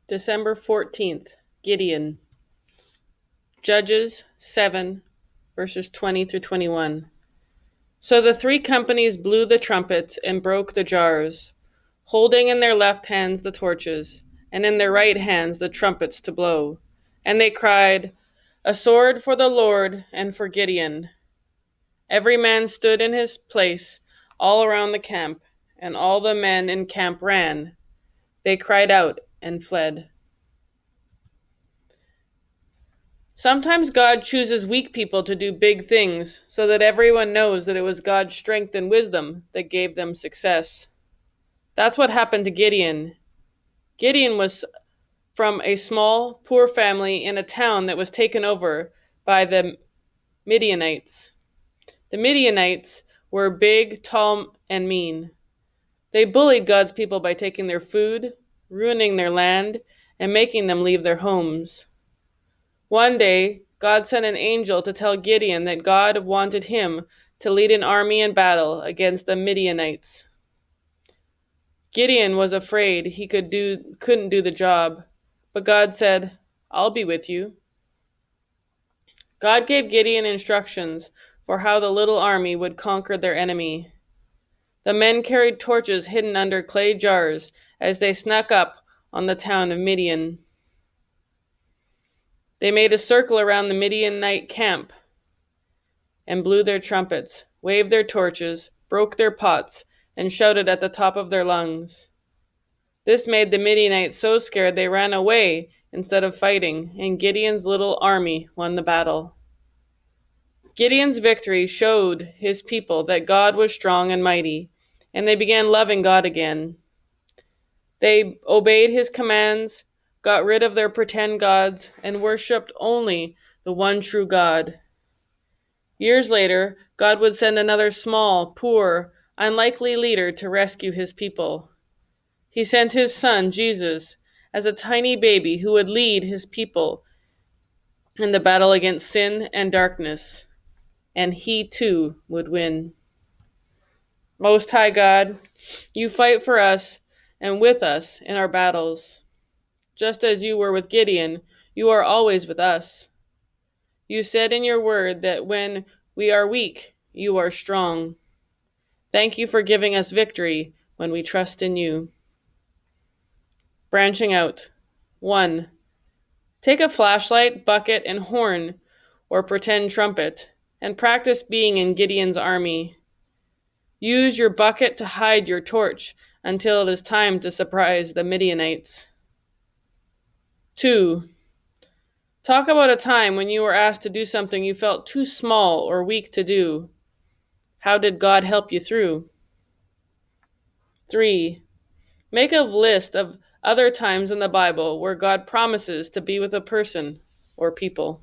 December 14th, Gideon. Judges 7, verses 20 through 21. So the three companies blew the trumpets and broke the jars, holding in their left hands the torches, and in their right hands the trumpets to blow. And they cried, "A sword for the Lord and for Gideon." Every man stood in his place all around the camp, and all the men in camp ran. They cried out and fled. Sometimes God chooses weak people to do big things so that everyone knows that it was God's strength and wisdom that gave them success. That's what happened to Gideon. Gideon was from a small, poor family in a town that was taken over by the Midianites. The Midianites were big, tall, and mean. They bullied God's people by taking their food, ruining their land, and making them leave their homes. One day, God sent an angel to tell Gideon that God wanted him to lead an army in battle against the Midianites. Gideon was afraid he couldn't do the job, but God said, "I'll be with you." God gave Gideon instructions for how the little army would conquer their enemy. The men carried torches hidden under clay jars as they snuck up on the town of Midian. They made a circle around the Midianite camp and blew their trumpets, waved their torches, broke their pots, and shouted at the top of their lungs. This made the Midianites so scared they ran away instead of fighting, and Gideon's little army won the battle. Gideon's victory showed his people that God was strong and mighty, and they began loving God again. They obeyed his commands, got rid of their pretend gods, and worshipped only the one true God. Years later, God would send another small, poor, unlikely leader to rescue his people. He sent his son, Jesus, as a tiny baby who would lead his people in the battle against sin and darkness, and he too would win. Most High God, you fight for us and with us in our battles. Just as you were with Gideon, you are always with us. You said in your word that when we are weak, you are strong. Thank you for giving us victory when we trust in you. Branching out. 1. Take a flashlight, bucket, and horn, or pretend trumpet, and practice being in Gideon's army. Use your bucket to hide your torch until it is time to surprise the Midianites. 2. Talk about a time when you were asked to do something you felt too small or weak to do. How did God help you through? 3. Make a list of other times in the Bible where God promises to be with a person or people.